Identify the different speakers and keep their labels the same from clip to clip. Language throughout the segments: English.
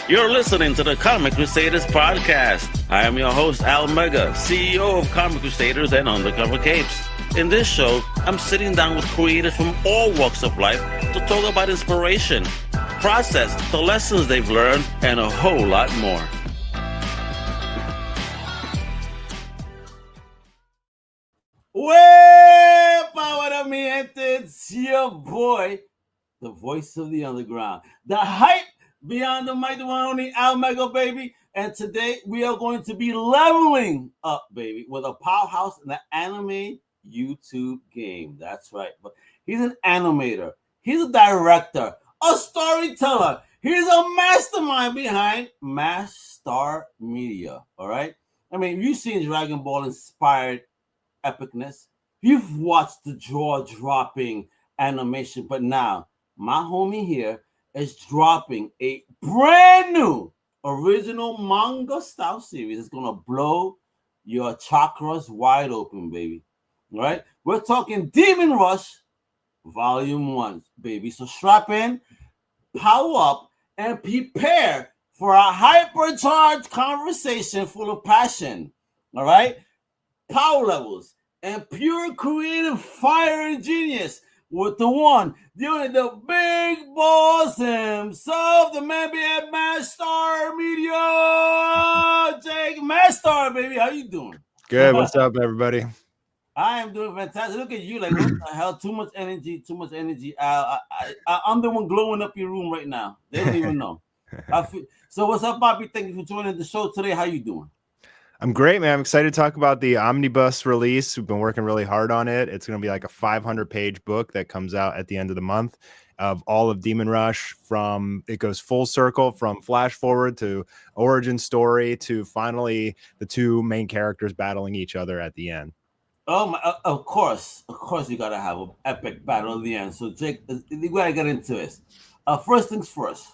Speaker 1: You're listening to the Comic Crusaders podcast. I am your host, Al Mega, CEO of Comic Crusaders and Undercover Capes. In this show, I'm sitting down with creators from all walks of life to talk about inspiration, process, the lessons they've learned, and a whole lot more. What up, mi gente? It's your boy, the voice of the underground, the hype beyond the mic, the one only Al Mega, baby. And today we are going to be leveling up, baby, with a powerhouse in the anime YouTube game. That's right. But he's an animator, he's a director, a storyteller. He's a mastermind behind Mastar Media. All right. I mean, you've seen Dragon Ball inspired epicness. You've watched the jaw-dropping animation, but now my homie here is dropping a brand new original manga style series. It's gonna blow your chakras wide open, baby. All right, we're talking Demon Rush Volume 1, baby. So strap in, power up, and prepare for a hypercharged conversation full of passion. All right, power levels and pure creative fire and genius with the one, the only, the big boss himself, the man behind Mastar Media, Jake Mastar, baby. How you doing?
Speaker 2: Good. What's up, everybody?
Speaker 1: I am doing fantastic. Look at you, like, what the hell? Too much energy, too much energy. I'm the one glowing up your room right now. They don't even know. So what's up, Bobby? Thank you for joining the show today. How you doing?
Speaker 2: I'm great, man. I'm excited to talk about the omnibus release. We've been working really hard on it. It's going to be like a 500-page book that comes out at the end of the month of all of Demon Rush. It goes full circle from flash forward to origin story to finally the two main characters battling each other at the end.
Speaker 1: Oh my! Of course, you gotta have an epic battle at the end. So, Jake, we gotta get into this. First things first.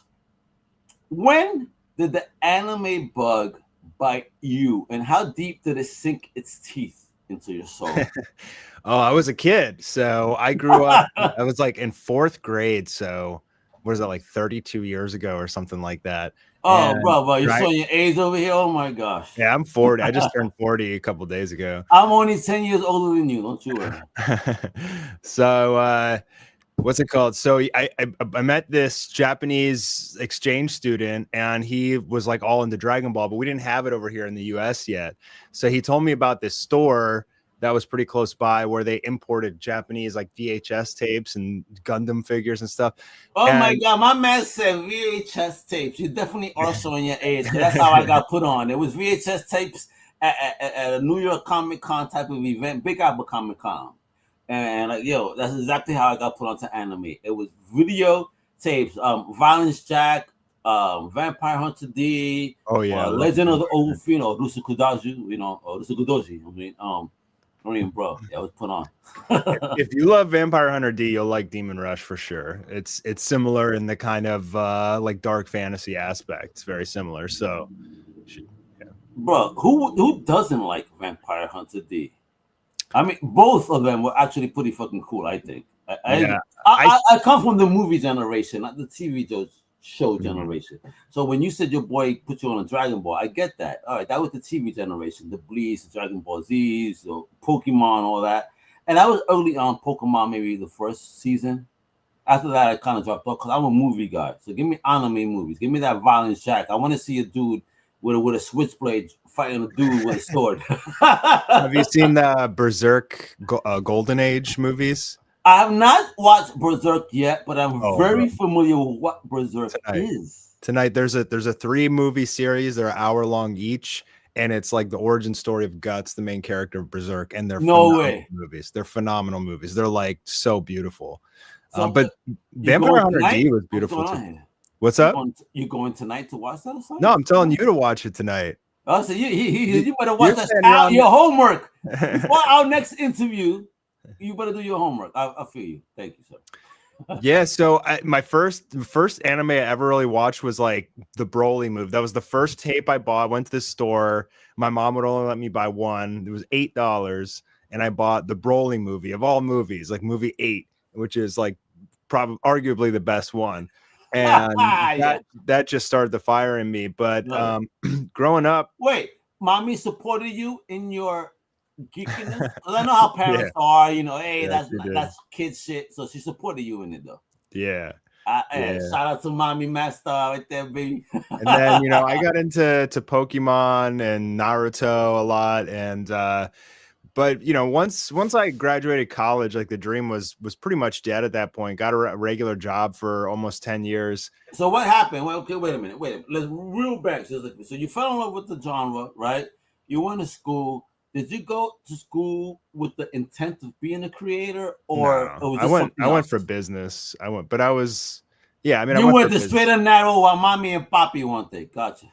Speaker 1: When did the anime bug bite you, and how deep did it sink its teeth into your soul?
Speaker 2: Oh, I was a kid, so I grew up. I was like in 4th grade, so what is that, like 32 years ago or something like that?
Speaker 1: Oh, bro, you're showing your age over here. Oh my gosh.
Speaker 2: Yeah, I'm 40. I just turned 40 a couple days ago.
Speaker 1: I'm only 10 years older than you. Don't you worry.
Speaker 2: So, what's it called? So I met this Japanese exchange student, and he was like all into Dragon Ball, but we didn't have it over here in the US yet. So he told me about this store that was pretty close by where they imported Japanese like VHS tapes and Gundam figures and stuff.
Speaker 1: Oh my God, my man said VHS tapes. You definitely are showing your age. That's how I got put on. It was VHS tapes at a New York Comic Con type of event, Big Apple Comic Con. And like, yo, that's exactly how I got put onto anime. It was video tapes, Violence Jack, Vampire Hunter D, Legend of the Old Rusukudoji, bro, that was put on.
Speaker 2: If you love Vampire Hunter D, you'll like Demon Rush for sure. It's similar in the kind of like dark fantasy aspect. It's very similar. So,
Speaker 1: yeah. Bro, who doesn't like Vampire Hunter D? I mean, both of them were actually pretty fucking cool, I think. I come from the movie generation, not the TV show generation. So when you said your boy put you on a Dragon Ball, I get that. All right, that was the TV generation, the Bleeds, the Dragon Ball Z's, the Pokemon, all that. And I was early on Pokemon, maybe the first season. After that, I kind of dropped off because I'm a movie guy. So give me anime movies. Give me that Violence Jack. I want to see a dude with a switchblade fighting a dude with a sword.
Speaker 2: Have you seen the Berserk Golden Age movies?
Speaker 1: I have not watched Berserk yet, but I'm very familiar with what Berserk is.
Speaker 2: Tonight, there's a 3-movie series. They're an hour long each, and it's like the origin story of Guts, the main character of Berserk, and they're phenomenal movies. They're phenomenal movies. They're like so beautiful. So, but Vampire Hunter D was beautiful too. What's up?
Speaker 1: You going tonight to watch that or something?
Speaker 2: No, I'm telling you to watch it tonight.
Speaker 1: Oh, so you better watch that. Your homework before our next interview. You better do your homework. I feel you. Thank you, sir.
Speaker 2: Yeah, so my first anime I ever really watched was like the Broly movie. That was the first tape I bought. I went to the store. My mom would only let me buy one. It was $8, and I bought the Broly movie of all movies, like movie 8, which is like probably arguably the best one. and
Speaker 1: Yeah,
Speaker 2: that just started the fire in me. But
Speaker 1: love it.
Speaker 2: growing up,
Speaker 1: Wait, mommy supported you in your geekiness? 'Cause I know how
Speaker 2: yeah,
Speaker 1: parents are. You know, hey,
Speaker 2: yeah, she did.
Speaker 1: that's kid shit. So she supported you in it though.
Speaker 2: Yeah,
Speaker 1: Hey,
Speaker 2: yeah.
Speaker 1: shout out to mommy Mastar right there, baby.
Speaker 2: And then, I got into Pokemon and Naruto a lot, and but once I graduated college, like the dream was pretty much dead at that point. Got a regular job for almost 10 years.
Speaker 1: So what happened? Well, okay, wait a minute. Let's reel back. So you fell in love with the genre, right? You went to school. Did you go to school with the intent of being a creator, or
Speaker 2: No,
Speaker 1: was
Speaker 2: I
Speaker 1: this
Speaker 2: went
Speaker 1: something
Speaker 2: I went
Speaker 1: else?
Speaker 2: for business. But I was, yeah, I mean, I
Speaker 1: You
Speaker 2: went
Speaker 1: went
Speaker 2: for
Speaker 1: the straight
Speaker 2: business.
Speaker 1: and narrow while mommy and poppy wanted. Gotcha.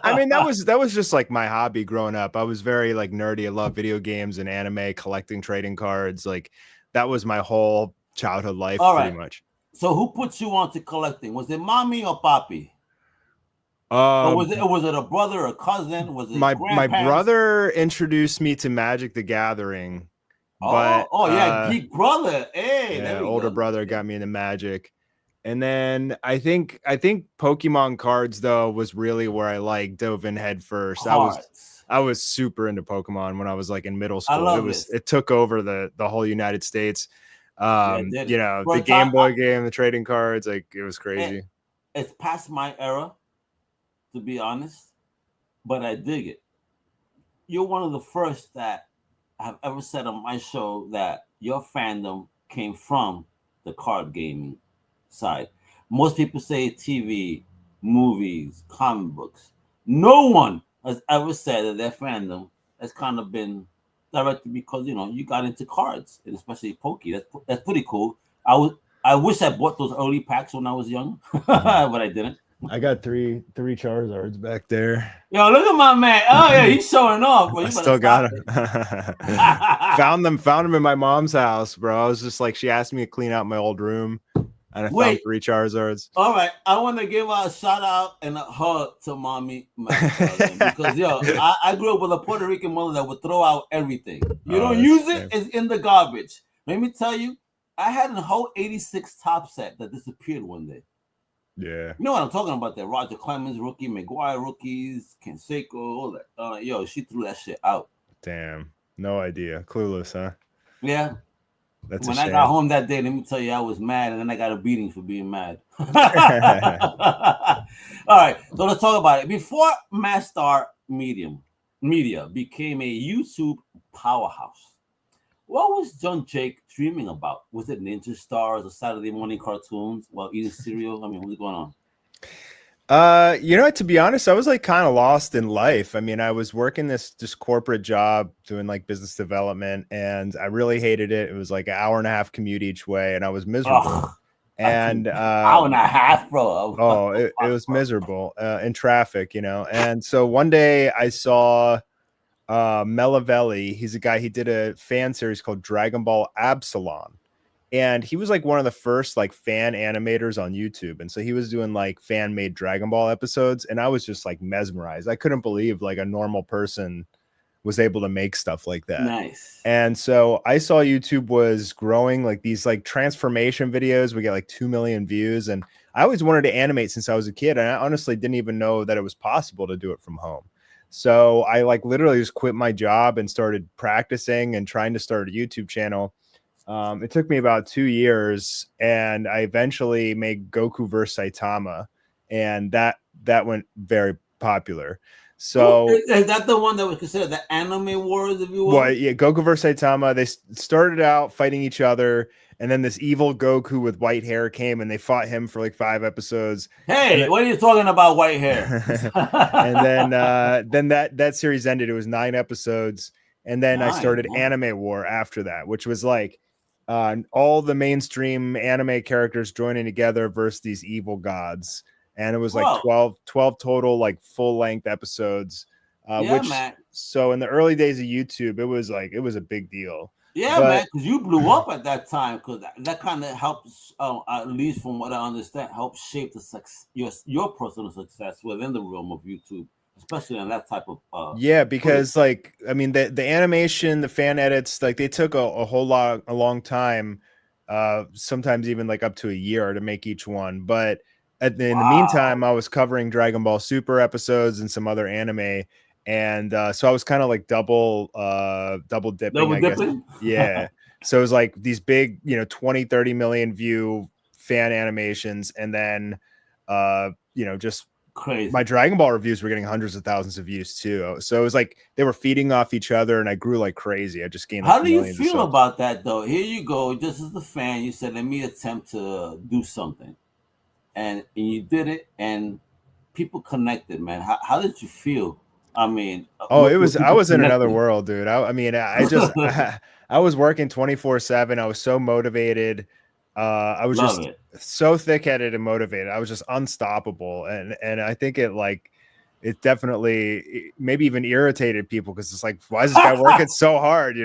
Speaker 2: I mean, that was just like my hobby growing up. I was very like nerdy. I love video games and anime, collecting trading cards. Like that was my whole childhood life
Speaker 1: All
Speaker 2: pretty
Speaker 1: right.
Speaker 2: much.
Speaker 1: So who put you on to collecting? Was it mommy or poppy? Or
Speaker 2: Um
Speaker 1: was it a brother or a cousin? Was it
Speaker 2: my
Speaker 1: grandparents?
Speaker 2: brother introduced me to Magic the Gathering, but
Speaker 1: Oh yeah, geek brother. Hey, there
Speaker 2: yeah,
Speaker 1: we
Speaker 2: older
Speaker 1: go.
Speaker 2: brother got me into Magic. And then I think Pokemon cards though was really where I like dove in head first.
Speaker 1: Cards.
Speaker 2: I was super into Pokemon when I was like in middle
Speaker 1: I
Speaker 2: school.
Speaker 1: love this.
Speaker 2: It took over the whole United States.
Speaker 1: Yeah, it did. For
Speaker 2: The
Speaker 1: a time,
Speaker 2: Game Boy game, the trading cards, like it was crazy.
Speaker 1: it's past my era, to be honest, but I dig it. You're one of the first that have ever said on my show that your fandom came from the card gaming side. Most people say TV, movies, comic books. No one has ever said that their fandom has kind of been directed because you got into cards and especially pokey. That's pretty cool. I wish I bought those early packs when I was young,
Speaker 2: Mhm.
Speaker 1: but I didn't.
Speaker 2: I got three Charizards back there.
Speaker 1: Yo, look at my man. Oh yeah, he's showing off, bro.
Speaker 2: I
Speaker 1: You better
Speaker 2: still got
Speaker 1: stop
Speaker 2: them.
Speaker 1: it.
Speaker 2: Found them in my mom's house, bro. I was just like, she asked me to clean out my old room, and I found
Speaker 1: Wait,
Speaker 2: three Charizards.
Speaker 1: all right. I want to give a shout out and a hug to mommy Master then, because I grew up with a Puerto Rican mother that would throw out everything. You
Speaker 2: Oh,
Speaker 1: don't
Speaker 2: that's
Speaker 1: use it,
Speaker 2: okay.
Speaker 1: it's in the garbage. Let me tell you, I had a whole 86 top set that disappeared one day.
Speaker 2: Yeah.
Speaker 1: You know what I'm talking about? That Roger Clemens rookie, McGuire rookies, Canseco, all that. Yo, she threw that shit out.
Speaker 2: Damn. No idea. Clueless, huh?
Speaker 1: Yeah.
Speaker 2: That's a
Speaker 1: When I got
Speaker 2: shame.
Speaker 1: home that day, let me tell you, I was mad, and then I got a beating for being mad. All right, so let's talk about it. Before Mastar Media became a YouTube powerhouse, what was John Jake dreaming about? Was it Ninja Stars or Saturday morning cartoons while eating cereal? I mean, what's going on?
Speaker 2: To be honest, I was like kind of lost in life. I mean, I was working this just corporate job doing like business development, and I really hated it. It was like an hour and a half commute each way, and I was miserable.
Speaker 1: Ugh,
Speaker 2: And
Speaker 1: hour and a half, bro.
Speaker 2: oh, it was miserable in traffic, And so one day I saw Melavelli. He's a guy, he did a fan series called Dragon Ball Absalom, and he was like one of the first like fan animators on YouTube. And so he was doing like fan made Dragon Ball episodes, and I was just like mesmerized. I couldn't believe like a normal person was able to make stuff like that.
Speaker 1: Nice.
Speaker 2: And so I saw YouTube was growing, like these like transformation videos we get like 2 million views, and I always wanted to animate since I was a kid, and I honestly didn't even know that it was possible to do it from home. So I like literally just quit my job and started practicing and trying to start a YouTube channel. It took me about 2 years, and I eventually made Goku vs Saitama, and that went very popular. So,
Speaker 1: Is that the one that was considered the anime wars, if you
Speaker 2: well,
Speaker 1: will?
Speaker 2: yeah, Goku vs Saitama. They started out fighting each other, and then this evil Goku with white hair came, and they fought him for like 5 episodes. And
Speaker 1: Hey,
Speaker 2: then,
Speaker 1: what are you talking about, white hair?
Speaker 2: and then that series ended. It was 9 episodes, and then I
Speaker 1: Nine.
Speaker 2: started
Speaker 1: Huh?
Speaker 2: Anime War after that, which was like all the mainstream anime characters joining together versus these evil gods, and it was like
Speaker 1: Well,
Speaker 2: 12 total like full length episodes.
Speaker 1: yeah,
Speaker 2: Which
Speaker 1: man.
Speaker 2: so in the early days of YouTube, it was a big deal.
Speaker 1: Yeah, man,
Speaker 2: But
Speaker 1: because you blew up at that time. Because that kind of helps, at least from what I understand, helps shape the your personal success within the realm of YouTube, especially on that type of
Speaker 2: yeah,
Speaker 1: footage.
Speaker 2: because the animation, the fan edits, like they took a long time sometimes even like up to a year to make each one. But in the
Speaker 1: Wow.
Speaker 2: meantime, I was covering Dragon Ball Super episodes and some other anime. And so I was kind of like double dipping, I guess.
Speaker 1: dipping?
Speaker 2: Yeah. So it was like these big, 20, 30 million view fan animations. And then, just
Speaker 1: Crazy.
Speaker 2: my Dragon Ball reviews were getting hundreds of thousands of views too. So it was like they were feeding off each other, and I grew like crazy. I just gained like
Speaker 1: How do you
Speaker 2: millions of
Speaker 1: feel
Speaker 2: subs.
Speaker 1: about that though? Here you go, just as a fan, you said, let me attempt to do something. And you did it, and people connected, man. How did you feel? I mean,
Speaker 2: Oh,
Speaker 1: with
Speaker 2: I
Speaker 1: people
Speaker 2: was in another
Speaker 1: connecting?
Speaker 2: world, dude. I was working 24/7. I was so motivated. I was
Speaker 1: Love
Speaker 2: just
Speaker 1: it.
Speaker 2: so thick-headed and motivated. I was just unstoppable. And I think it definitely maybe even irritated people because it's like, why is this guy working so hard?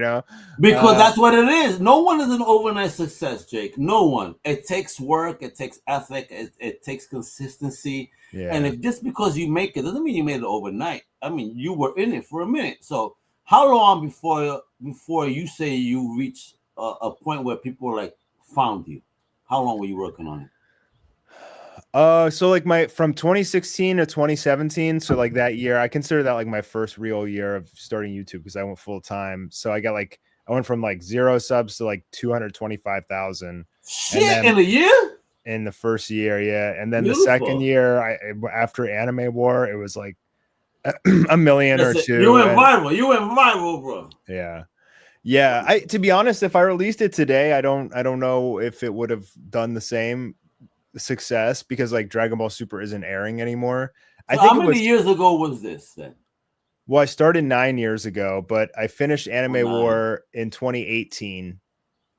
Speaker 1: Because that's what it is. No one is an overnight success, Jake. No one. It takes work. It takes ethic. It takes consistency.
Speaker 2: Yeah.
Speaker 1: And if just because you make it doesn't mean you made it overnight. I mean, you were in it for a minute. So how long before you say you reached a point where people like found you? How long were you working on it?
Speaker 2: So like from 2016 to 2017, so like that year, I consider that like my first real year of starting YouTube because I went full time. So I went from like 0 subs to like 225,000.
Speaker 1: Shit,
Speaker 2: And then
Speaker 1: in a year?
Speaker 2: in the first year, yeah. And then
Speaker 1: Beautiful.
Speaker 2: the second year, after Anime War, it was like a million or two.
Speaker 1: You went viral. You went viral, bro.
Speaker 2: Yeah. Yeah. To be honest, if I released it today, I don't know if it would have done the same success because like Dragon Ball Super isn't airing anymore.
Speaker 1: So how many years ago was this then?
Speaker 2: Well, I started 9 years ago, but I finished Anime War in 2018.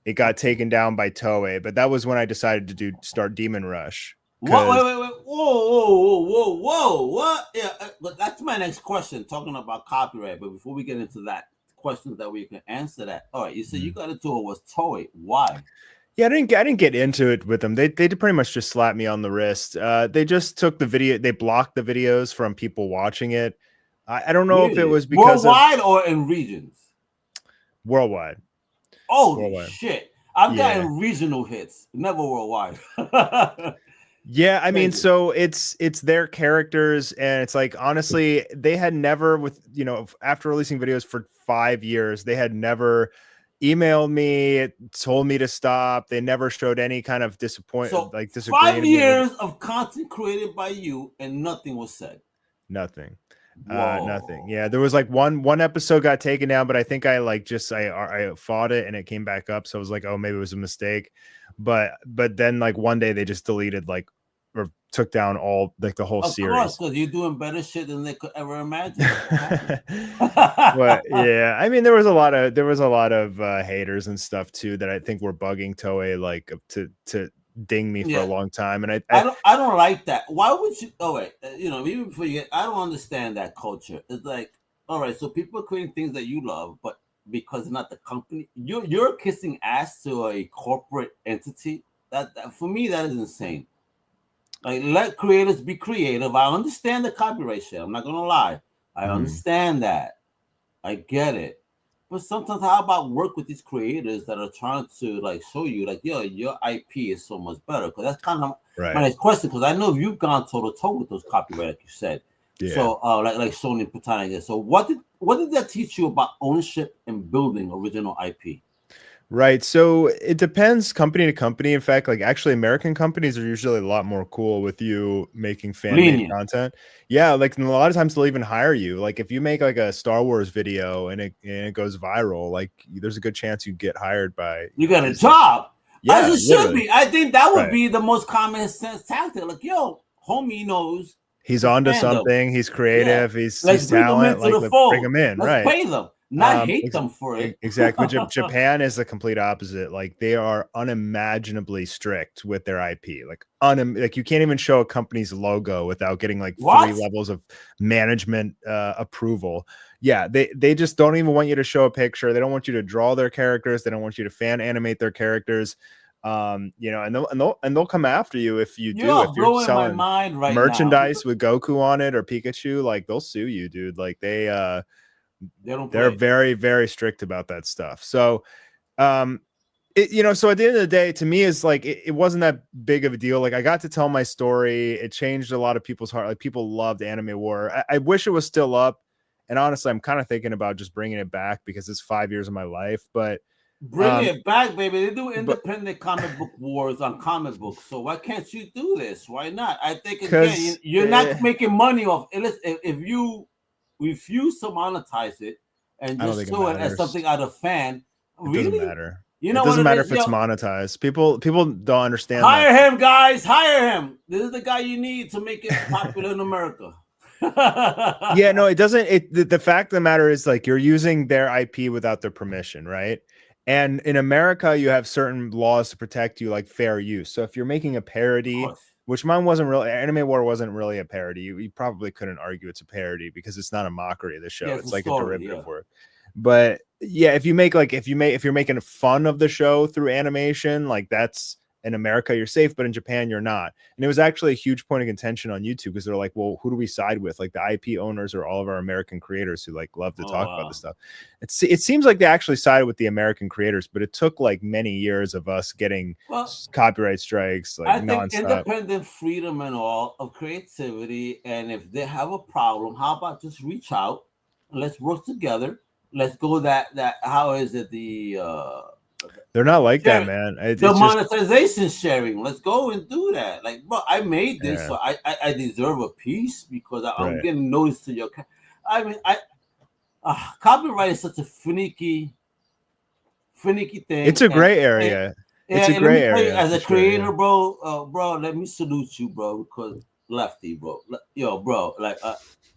Speaker 2: It got taken down by Toei, but that was when I decided to start Demon Rush.
Speaker 1: What? Wait! Whoa! What? Yeah, but that's my next question. Talking about copyright, but before we get into that, questions that we can answer that. All right, you said you got into it was Toei. Why?
Speaker 2: Yeah, I didn't get into it with them. They pretty much just slapped me on the wrist. They just took the video. They blocked the videos from people watching it. I don't know if it was because
Speaker 1: worldwide or in regions.
Speaker 2: Worldwide.
Speaker 1: Oh worldwide. Shit! I've gotten regional hits, never worldwide.
Speaker 2: Yeah, I mean, so it's their characters, and it's like honestly, they had never after releasing videos for 5 years, they had never emailed me, told me to stop. They never showed any kind of disappointment,
Speaker 1: like disagreement. 5 years of content created by you, and nothing was said.
Speaker 2: Nothing. Nothing. Yeah, there was like one episode got taken down, but I think I fought it and it came back up. So I was like, oh, maybe it was a mistake. But then like one day they just deleted or took down all like the whole series. Of course,
Speaker 1: because you're doing better shit than they could ever imagine.
Speaker 2: But yeah, I mean, there was a lot of haters and stuff too that I think were bugging Toei like to ding me for a long time, and
Speaker 1: I don't like that. Why would you? Oh wait, even before you get, I don't understand that culture. It's like, all right, so people are creating things that you love, but because not the company, you're kissing ass to a corporate entity. That for me, that is insane. Like, let creators be creative. I understand the copyright shit. I'm not gonna lie. I understand that. I get it. But sometimes, how about work with these creators that are trying to like show you, like, yo, your IP is so much better? Because that's kind of my next question. Because I know you've gone toe to toe with those copyright, like you said. Yeah. So, like Sony Patana. So, what did that teach you about ownership and building original IP?
Speaker 2: Right. So it depends company to company. In fact, like actually American companies are usually a lot more cool with you making fan-made content. Yeah, like a lot of times they'll even hire you. Like if you make like a Star Wars video and it goes viral, like there's a good chance you get hired by
Speaker 1: you got a job.
Speaker 2: Yeah,
Speaker 1: as it should be. I think that would be the most common sense tactic. Like, yo, homie knows
Speaker 2: he's onto something, he's creative, he's talent, like let's bring him in,
Speaker 1: let's pay them. Not hate them for it.
Speaker 2: Exactly. Japan is the complete opposite. Like they are unimaginably strict with their IP. Like you can't even show a company's logo without getting like 3 levels of management approval. Yeah, they just don't even want you to show a picture. They don't want you to draw their characters. They don't want you to fan animate their characters. And they'll come after you if you do. If you're selling merchandise with Goku on it or Pikachu, like they'll sue you, dude. Like they're very, very strict about that stuff. So, So at the end of the day, to me, is like it wasn't that big of a deal. Like I got to tell my story. It changed a lot of people's heart. Like people loved Anime War. I wish it was still up. And honestly, I'm kind of thinking about just bringing it back because it's 5 years of my life. But
Speaker 1: Bring it back, baby. They do
Speaker 2: but
Speaker 1: independent comic book wars on comic books. So why can't you do this? Why not? I think again,
Speaker 2: because
Speaker 1: you're not making money off it. If you refuse to monetize it and
Speaker 2: I don't
Speaker 1: just
Speaker 2: think it
Speaker 1: show it as
Speaker 2: matters.
Speaker 1: something out of fan,
Speaker 2: It doesn't
Speaker 1: really,
Speaker 2: matter.
Speaker 1: you know
Speaker 2: It doesn't
Speaker 1: what it
Speaker 2: matter
Speaker 1: is?
Speaker 2: if it's
Speaker 1: Yo,
Speaker 2: monetized. People don't understand.
Speaker 1: hire him, guys. Hire him. This is the guy you need to make it popular in America.
Speaker 2: Yeah, no, it doesn't. The fact of the matter is, like, you're using their IP without their permission, right? And in America, you have certain laws to protect you, like fair use. So if you're making a parody, which mine wasn't really, Anime War wasn't really a parody. You probably couldn't argue it's a parody because it's not a mockery of the show. It's like a derivative work. But yeah, if you're making fun of the show through animation, like that's in America, you're safe, but in Japan, you're not. And it was actually a huge point of contention on YouTube because they're like, well, who do we side with? Like the IP owners or all of our American creators who like love to talk about this stuff. It seems like they actually sided with the American creators, but it took like many years of us getting copyright strikes, like
Speaker 1: I think independent freedom and all of creativity. And if they have a problem, how about just reach out and let's work together. Let's go how is it
Speaker 2: they're not like that, man.
Speaker 1: The monetization sharing. Let's go and do that. Like, bro, I made this, so I deserve a piece because I'm getting noticed to your. I mean, copyright is such a finicky thing.
Speaker 2: It's a gray area. It's a gray area.
Speaker 1: As a creator, bro, let me salute you, bro, because lefty, bro, yo, bro, like,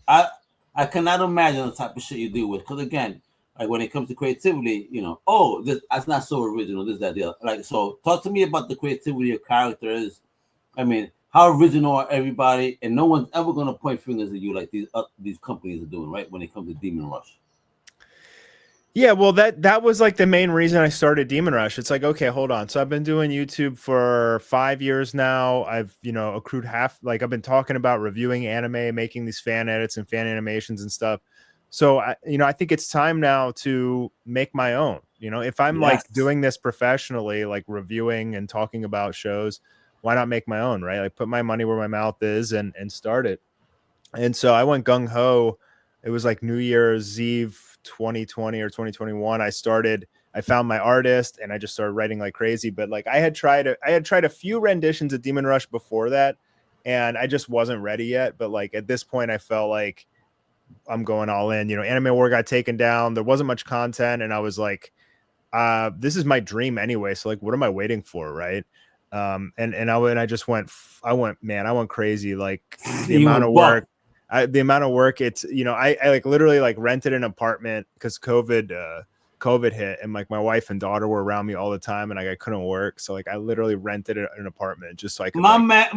Speaker 1: I cannot imagine the type of shit you deal with. Because again, like when it comes to creativity, that's not so original. This, that, the other. Like, so talk to me about the creativity of characters. I mean, how original are everybody? And no one's ever gonna point fingers at you like these companies are doing, right? When it comes to Demon Rush.
Speaker 2: Yeah, well, that was like the main reason I started Demon Rush. It's like, okay, hold on. So I've been doing YouTube for 5 years now. I've, accrued I've been talking about reviewing anime, making these fan edits and fan animations and stuff. So, I think it's time now to make my own. If I'm like doing this professionally, like reviewing and talking about shows, why not make my own, right? Like put my money where my mouth is and start it. And so I went gung ho. It was like New Year's Eve 2020 or 2021. I found my artist and I just started writing like crazy. But like I had tried a few renditions of Demon Rush before that, and I just wasn't ready yet. But like at this point, I felt like I'm going all in. Anime War got taken down. There wasn't much content, and I was like, this is my dream anyway. So like, what am I waiting for, right? I went crazy. Like the amount of work. It's, I like literally like rented an apartment because COVID hit, and like my wife and daughter were around me all the time, and like I couldn't work, so like I literally rented an apartment just so I could my
Speaker 1: man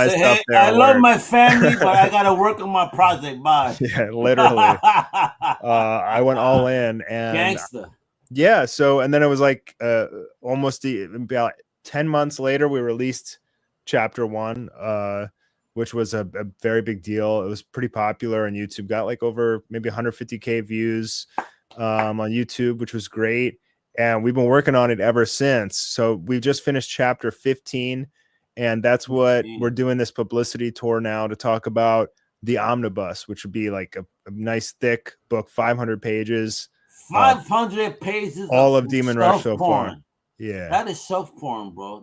Speaker 1: said, hey, I love my family, but I gotta work on my project. Bye.
Speaker 2: Yeah, literally. I went all in, and
Speaker 1: gangster.
Speaker 2: Yeah, so and then it was like almost about 10 months later we released chapter 1, which was a very big deal. It was pretty popular, and YouTube got like over maybe 150K views on YouTube, which was great. And we've been working on it ever since. So we just finished chapter 15, and that's what we're doing this publicity tour now to talk about the omnibus, which would be like a nice thick book, 500 pages.
Speaker 1: 500 pages.
Speaker 2: All of Demon Rush so far. Yeah,
Speaker 1: that is self porn, bro.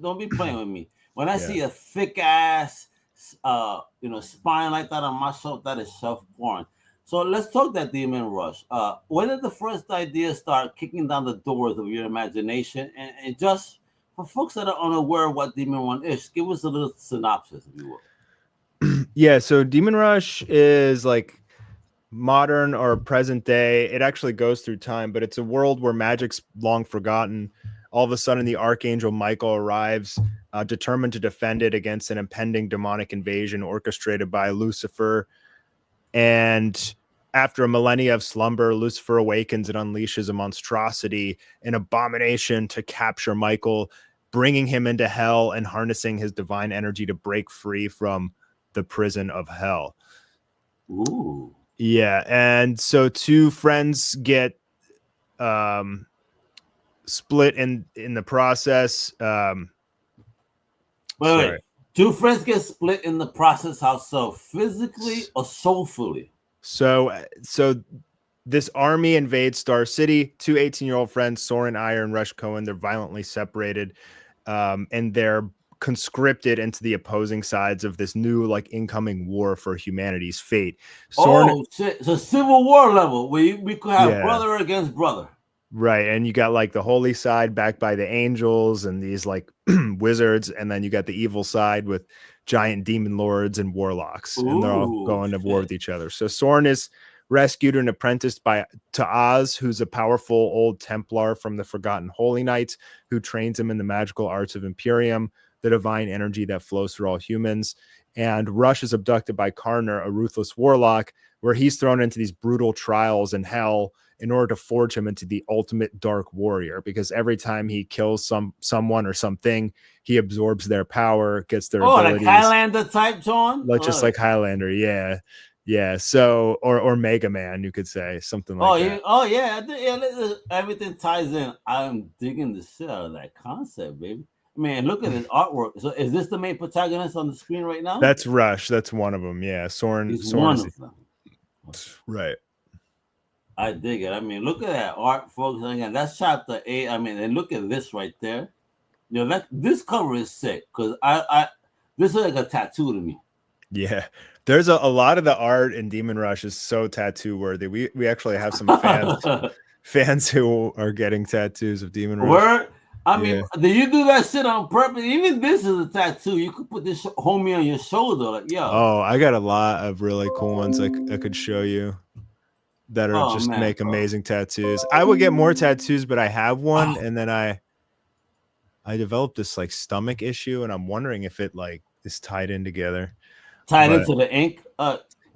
Speaker 1: Don't be playing with me. When I see a thick ass spine like that on my shelf, that is self porn. So let's talk that Demon Rush. When did the first idea start kicking down the doors of your imagination? And just for folks that are unaware of what Demon Rush is, give us a little synopsis, if you will.
Speaker 2: Yeah, so Demon Rush is like modern or present day. It actually goes through time, but it's a world where magic's long forgotten. All of a sudden, the Archangel Michael arrives, determined to defend it against an impending demonic invasion orchestrated by Lucifer. And after a millennia of slumber, Lucifer awakens and unleashes a monstrosity, an abomination to capture Michael, bringing him into hell and harnessing his divine energy to break free from the prison of hell.
Speaker 1: Ooh.
Speaker 2: Yeah, and so two friends get split in the process.
Speaker 1: Wait. Two friends get split in the process. How so? Physically or soulfully?
Speaker 2: So this army invades Star City. Two 18-year-old friends, Soren Iyer and Rush Cohen, they're violently separated, and they're conscripted into the opposing sides of this new like incoming war for humanity's fate.
Speaker 1: Oh shit! So Civil War level, we could have brother against brother.
Speaker 2: Right, and you got like the holy side backed by the angels and these like wizards, and then you got the evil side with giant demon lords and warlocks, and they're all going to war with each other. So Soren is rescued and apprenticed to Oz, who's a powerful old Templar from the Forgotten Holy Knights, who trains him in the magical arts of Imperium, the divine energy that flows through all humans. And Rush is abducted by Karner, a ruthless warlock, where he's thrown into these brutal trials in hell in order to forge him into the ultimate dark warrior, because every time he kills someone or something, he absorbs their power, gets their abilities.
Speaker 1: Like Highlander type, John?
Speaker 2: Just like Highlander, yeah. So, or Mega Man, you could say, something like that.
Speaker 1: Yeah. Everything ties in. I'm digging the shit out of that concept, baby. Man, look at his artwork. So, is this the main protagonist on the screen right now?
Speaker 2: That's Rush. That's one of them. Yeah, Soren.
Speaker 1: He's one of them.
Speaker 2: Right.
Speaker 1: I dig it. I mean, look at that art, folks. And again, that's chapter 8. I mean, and look at this right there. You know, this cover is sick because this is like a tattoo to me.
Speaker 2: Yeah, there's a lot of the art in Demon Rush is so tattoo worthy. We actually have some fans who are getting tattoos of Demon Rush.
Speaker 1: Word? I mean, do you do that shit on purpose? Even this is a tattoo. You could put this homie on your shoulder, like, yo.
Speaker 2: Oh, I got a lot of really cool ones I could show you that are make amazing tattoos. I would get more tattoos, but I have one, and then I developed this like stomach issue, and I'm wondering if it like is tied in together.
Speaker 1: Into the ink?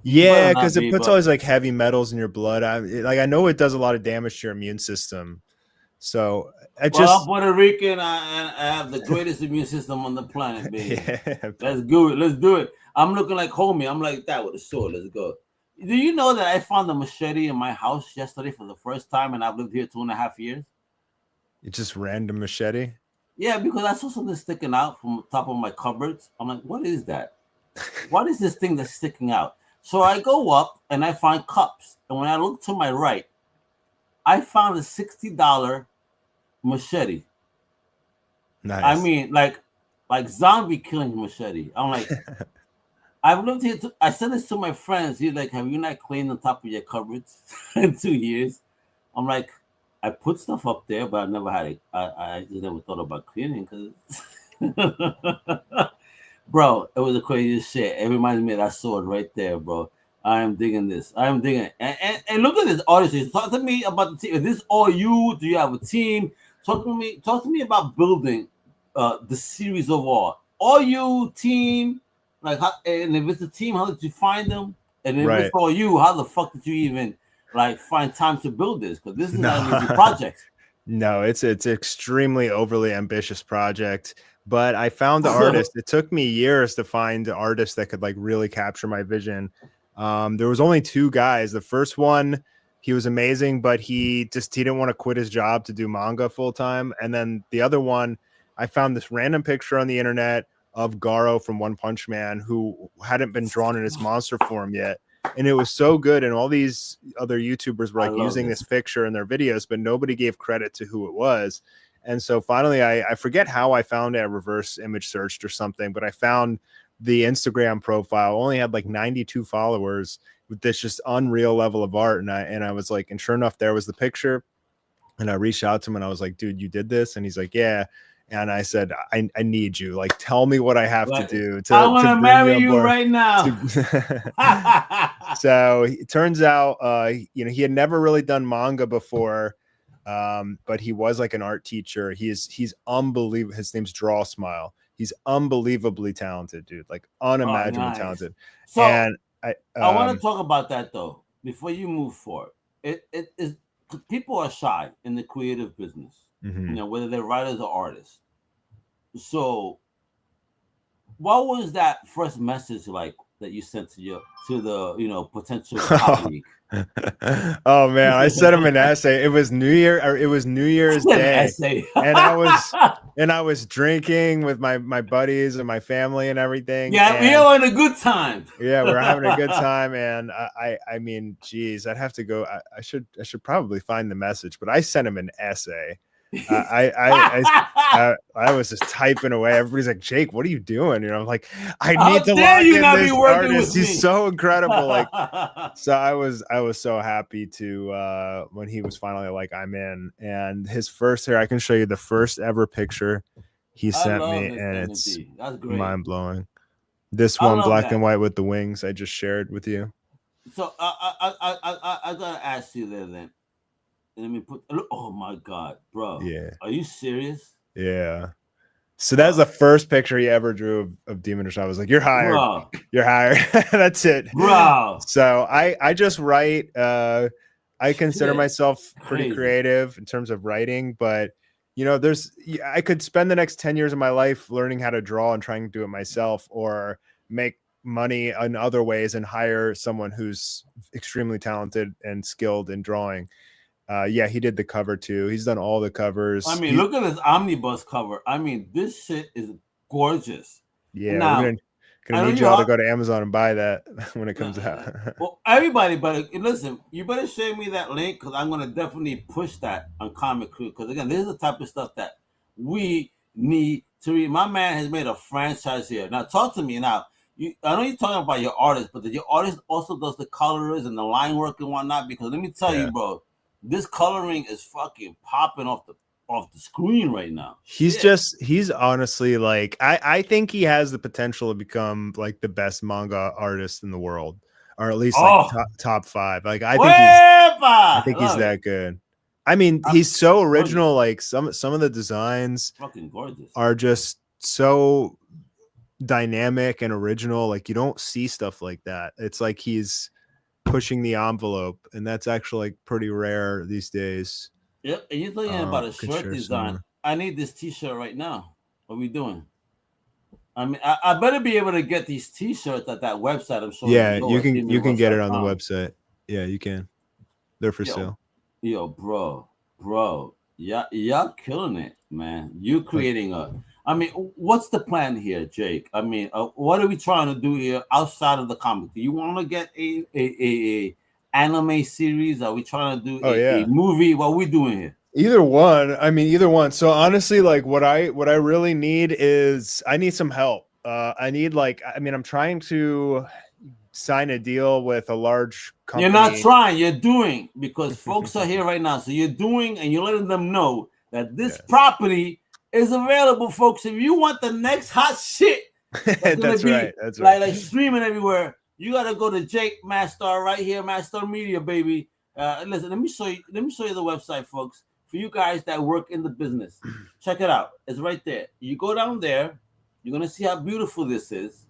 Speaker 2: Yeah, because it puts all these like heavy metals in your blood. I know it does a lot of damage to your immune system. So I'm
Speaker 1: Puerto Rican. I have the greatest immune system on the planet, baby. Yeah. Let's do it. Let's do it. I'm looking like homie. I'm like that with a sword. Let's go. Do you know that I found a machete in my house yesterday for the first time, and I've lived here 2.5 years?
Speaker 2: It's just random machete?
Speaker 1: Yeah, because I saw something sticking out from the top of my cupboards. I'm like, what is that? What is this thing that's sticking out? So I go up and I find cups. And when I look to my right, I found a $60 machete.
Speaker 2: Nice.
Speaker 1: I mean, like zombie killing machete. I'm like, I've lived here. I said this to my friends. He's like, have you not cleaned the top of your cupboards in 2 years? I'm like, I put stuff up there, but I never had it. I just never thought about cleaning because, bro, it was the craziest shit. It reminds me of that sword right there, bro. I am digging this. I am digging it. And look at this artist. Talk to me about the team. Is this all you? Do you have a team? Talk to me about building the series of art. All you team, like, and if it's a team, how did you find them? And if it's all you, how the fuck did you even like find time to build this? Because this is not an easy project.
Speaker 2: No, it's extremely overly ambitious project. But I found the artist. It took me years to find the artist that could like really capture my vision. There was only 2 guys. The first one, he was amazing, but he didn't want to quit his job to do manga full time. And then the other one, I found this random picture on the internet of Garo from One Punch Man who hadn't been drawn in his monster form yet. And it was so good. And all these other YouTubers were like using this picture in their videos, but nobody gave credit to who it was. And so finally, I forget how I found it. I reverse image searched or something, but I found the Instagram profile only had like 92 followers with this just unreal level of art. And I was like, and sure enough, there was the picture. And I reached out to him and I was like, dude, you did this? And he's like, yeah. And I said, I need you. Like, tell me what I have to do.
Speaker 1: I want to marry you right now.
Speaker 2: So it turns out, he had never really done manga before. But he was like an art teacher. He's unbelievable. His name's Draw Smile. He's unbelievably talented, dude. Like unimaginably talented.
Speaker 1: So and I want to talk about that though before you move forward. It is people are shy in the creative business, whether they're writers or artists. So, what was that first message like that you sent to the potential colleague?
Speaker 2: Oh man, I sent him an essay. It was New Year's
Speaker 1: An
Speaker 2: Day,
Speaker 1: essay.
Speaker 2: and I was drinking with my buddies and my family and everything.
Speaker 1: Yeah, we
Speaker 2: And
Speaker 1: are having a good time.
Speaker 2: yeah, we're having a good time. And I mean, geez, I'd have to go. I should probably find the message, but I sent him an essay. I was just typing away. Everybody's like, Jake, what are you doing? I'm like, I
Speaker 1: How
Speaker 2: need to
Speaker 1: dare
Speaker 2: lock
Speaker 1: you
Speaker 2: in
Speaker 1: not be
Speaker 2: this
Speaker 1: working
Speaker 2: artist.
Speaker 1: with me?
Speaker 2: He's so incredible. Like, so I was so happy to when he was finally like, I'm in. And his first here, I can show you the first ever picture he
Speaker 1: I
Speaker 2: sent
Speaker 1: love
Speaker 2: me,
Speaker 1: this
Speaker 2: and
Speaker 1: energy.
Speaker 2: it's
Speaker 1: That's great.
Speaker 2: mind blowing. This
Speaker 1: I
Speaker 2: one,
Speaker 1: love
Speaker 2: black
Speaker 1: that.
Speaker 2: and white with the wings, I just shared with you.
Speaker 1: So I gotta ask you there then. Let me put. Oh my God, bro.
Speaker 2: Yeah.
Speaker 1: Are you serious?
Speaker 2: Yeah. So that's the first picture he ever drew of Demon Rush. I was like, "You're hired.
Speaker 1: Bro,
Speaker 2: You're hired." That's it.
Speaker 1: bro.
Speaker 2: So I just write. I consider
Speaker 1: Shit.
Speaker 2: myself pretty
Speaker 1: Crazy.
Speaker 2: creative in terms of writing, but I could spend the next 10 years of my life learning how to draw and trying to do it myself, or make money in other ways and hire someone who's extremely talented and skilled in drawing. Yeah, he did the cover too. He's done all the covers.
Speaker 1: I mean, look at this omnibus cover. I mean, this shit is gorgeous.
Speaker 2: Yeah,
Speaker 1: Now,
Speaker 2: we're gonna need you all to go to Amazon and buy that when it comes out.
Speaker 1: Well, everybody, but listen, you better share me that link because I'm gonna definitely push that on Comic Crew. Because again, this is the type of stuff that we need to read. My man has made a franchise here. Now, talk to me now. I know you're talking about your artist, but your artist also does the colors and the line work and whatnot. Because let me tell you, bro, this coloring is fucking popping off the screen right now.
Speaker 2: He's honestly like, I think he has the potential to become like the best manga artist in the world, or at least like top 5. Like I think he's that good. I mean, he's so original. Like some of the designs
Speaker 1: fucking gorgeous
Speaker 2: are just so dynamic and original. Like you don't see stuff like that. It's like he's pushing the envelope, and that's actually like pretty rare these days.
Speaker 1: Yep, and you're talking about a shirt design. I need this T-shirt right now. What are we doing? I mean, I better be able to get these T-shirts at that website. I'm sure.
Speaker 2: Yeah, you can get it on the website. Yeah, you can. They're for sale.
Speaker 1: Yo, bro, y'all killing it, man. You creating I mean, what's the plan here, Jake? I mean, what are we trying to do here outside of the comic? Do you want to get a anime series? Are we trying to do a movie? What are we doing here?
Speaker 2: Either one. So honestly, like what I really need is I need some help. I'm trying to sign a deal with a large company.
Speaker 1: You're not trying, you're doing, because folks are here right now. So you're doing, and you're letting them know that this property is available, folks. If you want the next hot shit,
Speaker 2: that's right.
Speaker 1: Like streaming everywhere, you gotta go to Jake Mastar right here, Mastar Media, baby. Listen, let me show you the website, folks. For you guys that work in the business, check it out. It's right there. You go down there, you're gonna see how beautiful this is,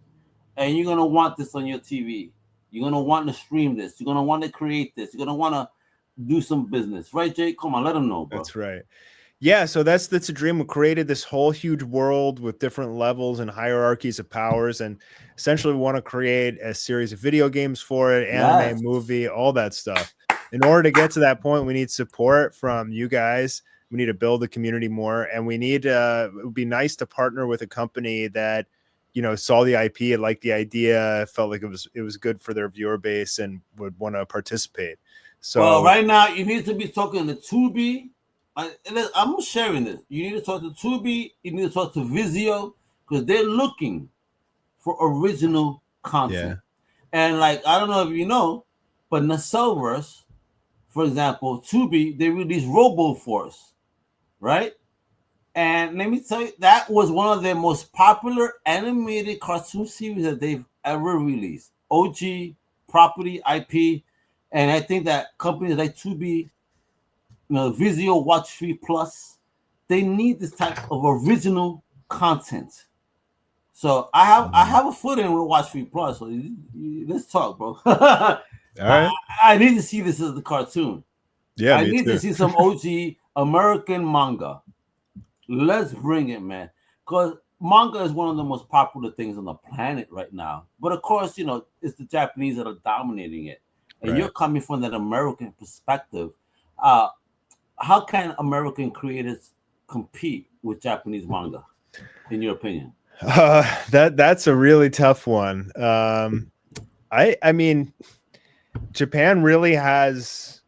Speaker 1: and you're gonna want this on your TV. You're gonna want to stream this. You're gonna want to create this. You're gonna want to do some business, right, Jake? Come on, let them know, bro.
Speaker 2: That's right. Yeah, so that's a dream. We created this whole huge world with different levels and hierarchies of powers, and essentially we want to create a series of video games for it, anime, movie, all that stuff. In order to get to that point, we need support from you guys. We need to build the community more, and we need it would be nice to partner with a company that saw the IP and liked the idea, felt like it was good for their viewer base, and would want to participate. So
Speaker 1: right now you need to be talking to Tubi. I'm sharing this. You need to talk to Tubi. You need to talk to Vizio, because they're looking for original content. And like, I don't know if you know, but Nacellverse, for example, Tubi, they released RoboForce, right? And let me tell you, that was one of their most popular animated cartoon series that they've ever released. OG property IP, and I think that companies like Tubi, Vizio, Watch Free Plus, they need this type of original content. So I have a foot in with Watch Free Plus. So let's talk, bro. All
Speaker 2: right.
Speaker 1: I need to see this as the cartoon.
Speaker 2: Yeah,
Speaker 1: I need to see some OG American manga. Let's bring it, man. Because manga is one of the most popular things on the planet right now. But of course, it's the Japanese that are dominating it. And you're
Speaker 2: Right.
Speaker 1: coming from that American perspective. Uh, how can American creators compete with Japanese manga, in your opinion?
Speaker 2: That's a really tough one. I mean, Japan really has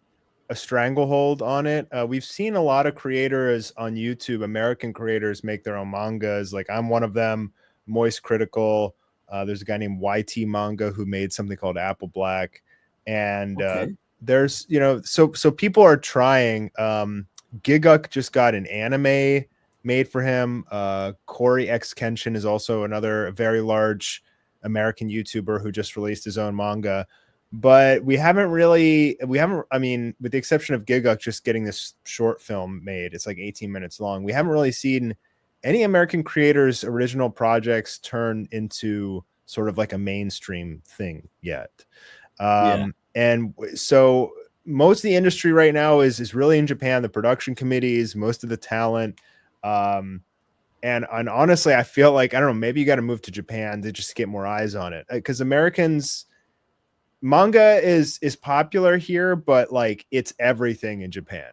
Speaker 2: a stranglehold on it. We've seen a lot of creators on YouTube, American creators, make their own mangas. Like I'm one of them, Moist Critical. There's a guy named YT Manga who made something called Apple Black, and
Speaker 1: Okay.
Speaker 2: there's so people are trying. Giguk just got an anime made for him. Corey X Kenshin is also another very large American YouTuber who just released his own manga. But we haven't, I mean, with the exception of Giguk just getting this short film made, it's like 18 minutes long. We haven't really seen any American creators' original projects turn into sort of like a mainstream thing yet.
Speaker 1: Yeah.
Speaker 2: And so most of the industry right now is really in Japan, the production committees, most of the talent. And honestly, I feel like, I don't know, maybe you got to move to Japan to just get more eyes on it, because Americans, manga is popular here, but like it's everything in Japan.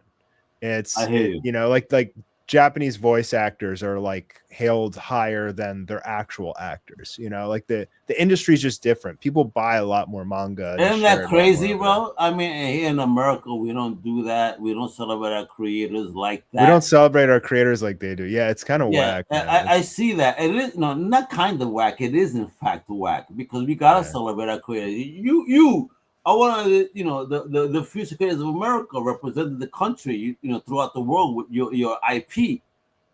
Speaker 1: I hear you.
Speaker 2: Like Japanese voice actors are like hailed higher than their actual actors. Like the industry is just different. People buy a lot more manga and
Speaker 1: Isn't
Speaker 2: share
Speaker 1: that
Speaker 2: it a lot more
Speaker 1: crazy,
Speaker 2: over there.
Speaker 1: bro? I mean, here in America, we don't do that. We don't celebrate our creators like
Speaker 2: We don't
Speaker 1: that.
Speaker 2: celebrate our creators like they do. Yeah, it's kind of
Speaker 1: Yeah,
Speaker 2: whack, man.
Speaker 1: I see that. It is no, not kind of whack. It is in fact whack because we gotta
Speaker 2: Yeah.
Speaker 1: celebrate our creators. You are one of the future creators of America, representing the country, throughout the world with your IP.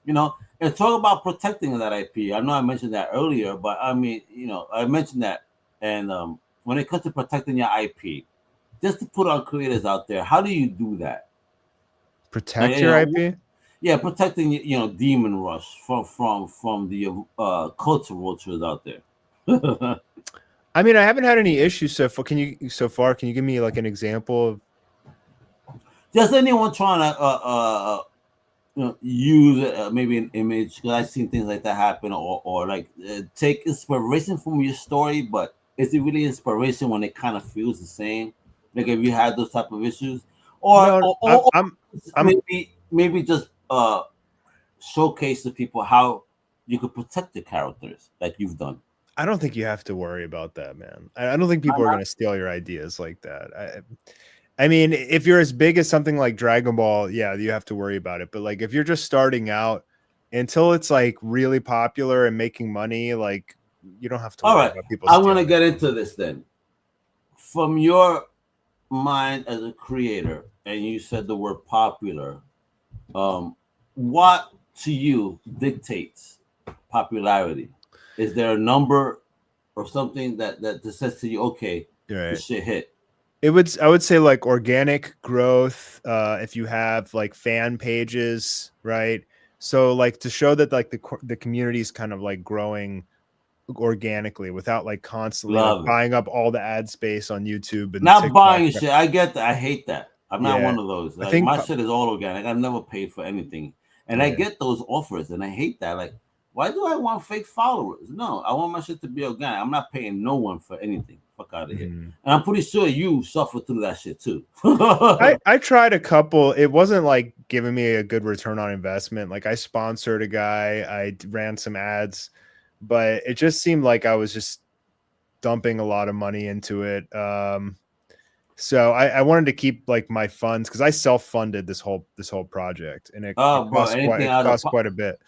Speaker 1: And talk about protecting that IP. I know I mentioned that earlier, but I mean, I mentioned that. And when it comes to protecting your IP, just to put our creators out there, how do you do that?
Speaker 2: Protect your IP.
Speaker 1: Yeah, protecting Demon Rush from the culture vultures out there.
Speaker 2: I mean, I haven't had any issues Can you give me like an example of?
Speaker 1: Just anyone trying to use maybe an image, because I've seen things like that happen, or like take inspiration from your story, but is it really inspiration when it kind of feels the same? Like if you had those type of issues, or
Speaker 2: No,
Speaker 1: or,
Speaker 2: I'm
Speaker 1: or, or
Speaker 2: I'm
Speaker 1: maybe just showcase to people how you could protect the characters like you've done.
Speaker 2: I don't think you have to worry about that, man. I don't think
Speaker 1: Why
Speaker 2: people are
Speaker 1: not?
Speaker 2: going to steal your ideas like that. I mean, if you're as big as something like Dragon Ball, yeah, you have to worry about it. But like, if you're just starting out, until it's like really popular and making money, like you don't have to
Speaker 1: All
Speaker 2: worry
Speaker 1: right,
Speaker 2: about people
Speaker 1: I'm gonna
Speaker 2: stealing
Speaker 1: get
Speaker 2: it.
Speaker 1: into this then. From your mind as a creator, and you said the word popular. Um, what to you dictates popularity? Is there a number or something that says to you, okay,
Speaker 2: Right.
Speaker 1: this shit hit?
Speaker 2: I would say like organic growth. If you have like fan pages, right? So like to show that like the community is kind of like growing organically without like constantly like
Speaker 1: Love it.
Speaker 2: buying up all the ad space on YouTube and
Speaker 1: Not
Speaker 2: TikTok.
Speaker 1: buying shit. I get that. I hate that. I'm not
Speaker 2: Yeah,
Speaker 1: one of those.
Speaker 2: I
Speaker 1: Like
Speaker 2: think
Speaker 1: my shit is all organic. I've never paid for anything, and I
Speaker 2: yeah.
Speaker 1: get those offers, and I hate that. Like, why do I want fake followers? No, I want my shit to be organic. I'm not paying no one for anything. Fuck out of here.
Speaker 2: Mhm.
Speaker 1: And I'm pretty sure you suffer through that shit too.
Speaker 2: I tried a couple. It wasn't like giving me a good return on investment. Like I sponsored a guy, ran some ads, but it just seemed like I was just dumping a lot of money into it. So I wanted to keep like my funds because I self-funded this whole project, and
Speaker 1: Oh, bro, anything
Speaker 2: it
Speaker 1: out of
Speaker 2: cost quite a bit,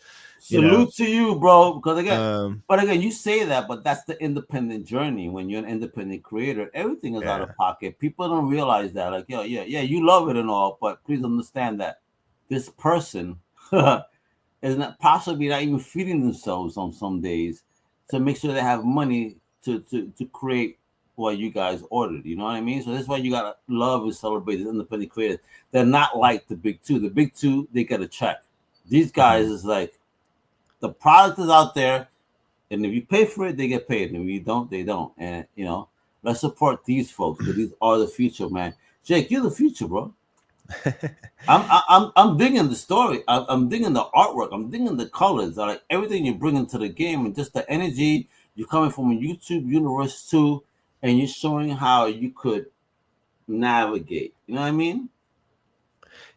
Speaker 2: you know.
Speaker 1: salute to you, bro. Because
Speaker 2: Um,
Speaker 1: again, you say that, but that's the independent journey. When you're an independent creator, everything is out
Speaker 2: yeah.
Speaker 1: of pocket. People don't realize that. Like, yo, yeah, you love it and all, but please understand that this person is not possibly not even feeding themselves on some days to make sure they have money to create what you guys ordered. You know what I mean? So that's why you gotta love and celebrate the independent creators. They're not like the big two. The big two, they get a check. These guys
Speaker 2: Mhm.
Speaker 1: is like the product is out there, and if you pay for it, they get paid. And if you don't, they don't. And let's support these folks because these are the future, man. Jake, you're the future, bro. I'm digging the story. I'm digging the artwork. I'm digging the colors. I like everything you bring into the game, and just the energy. You're coming from a YouTube universe too, and you're showing how you could navigate. You know what I mean?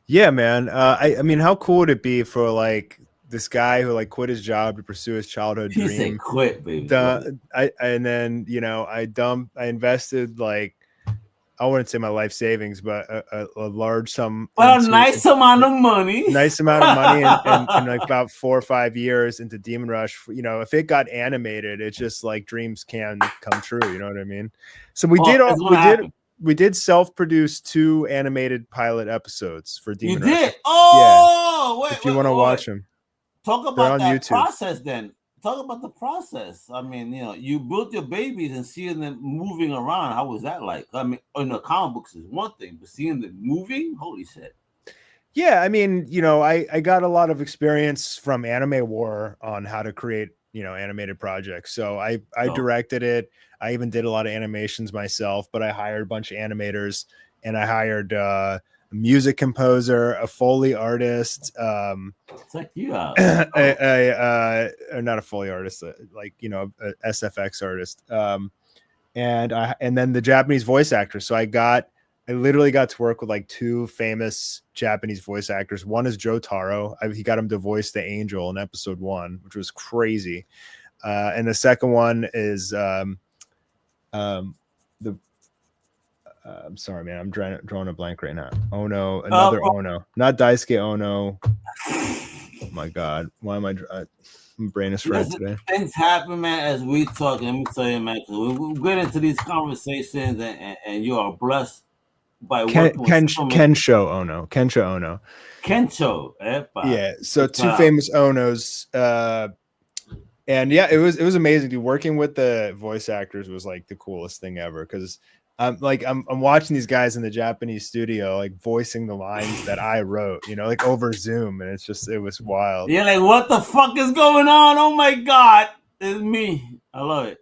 Speaker 2: Yeah, man. I mean, how cool would it be for like this guy who like quit his job to pursue his childhood
Speaker 1: He said,
Speaker 2: dream?
Speaker 1: "Quit, baby." Go ahead.
Speaker 2: And then I invested like I wouldn't say my life savings, but a large sum
Speaker 1: Well, a
Speaker 2: into
Speaker 1: nice amount of money.
Speaker 2: nice amount of money in like about 4 or 5 years into Demon Rush. If it got animated, it's just like dreams can come true. You know what I mean? So we
Speaker 1: Oh,
Speaker 2: did
Speaker 1: it's gonna happen.
Speaker 2: we did self-produce 2 animated pilot episodes for
Speaker 1: You
Speaker 2: Demon Rush.
Speaker 1: did.
Speaker 2: Yeah,
Speaker 1: Oh, wait,
Speaker 2: if you
Speaker 1: wait,
Speaker 2: want to
Speaker 1: wait.
Speaker 2: watch them,
Speaker 1: Talk
Speaker 2: they're
Speaker 1: about
Speaker 2: on
Speaker 1: that
Speaker 2: YouTube.
Speaker 1: process then. Talk about the process. I mean, you built your babies and seeing them moving around. How was that like? I mean, in the comic books is one thing, but seeing them moving, holy shit.
Speaker 2: Yeah, I mean, I got a lot of experience from Anime War on how to create, animated projects. So I
Speaker 1: So
Speaker 2: directed it. I even did a lot of animations myself, but I hired a bunch of animators and I hired a music composer, a Foley artist,
Speaker 1: check you out.
Speaker 2: or not a Foley artist, like, a SFX artist. And then the Japanese voice actors. So I literally got to work with like 2 famous Japanese voice actors. One is Joe Taro. He got him to voice the Angel in episode 1, which was crazy. And the second one is the I'm sorry, man. I'm drawing a blank right now. Oh no, another Ono, not Daisuke Ono. Oh my God, why am my brain is fried today?
Speaker 1: Things happen, man, as we talk. Let me tell you, man, we get into these conversations and you are blessed by working with so many.
Speaker 2: Kensho Ono. Kensho Ono.
Speaker 1: Kencho, epa.
Speaker 2: Yeah. So 2 famous Onos. And yeah, it was amazing, dude. Working with the voice actors was like the coolest thing ever because I'm watching these guys in the Japanese studio like voicing the lines that I wrote, like over Zoom, and it was wild.
Speaker 1: You're like, what the fuck is going on? Oh my God, it's me. I love it.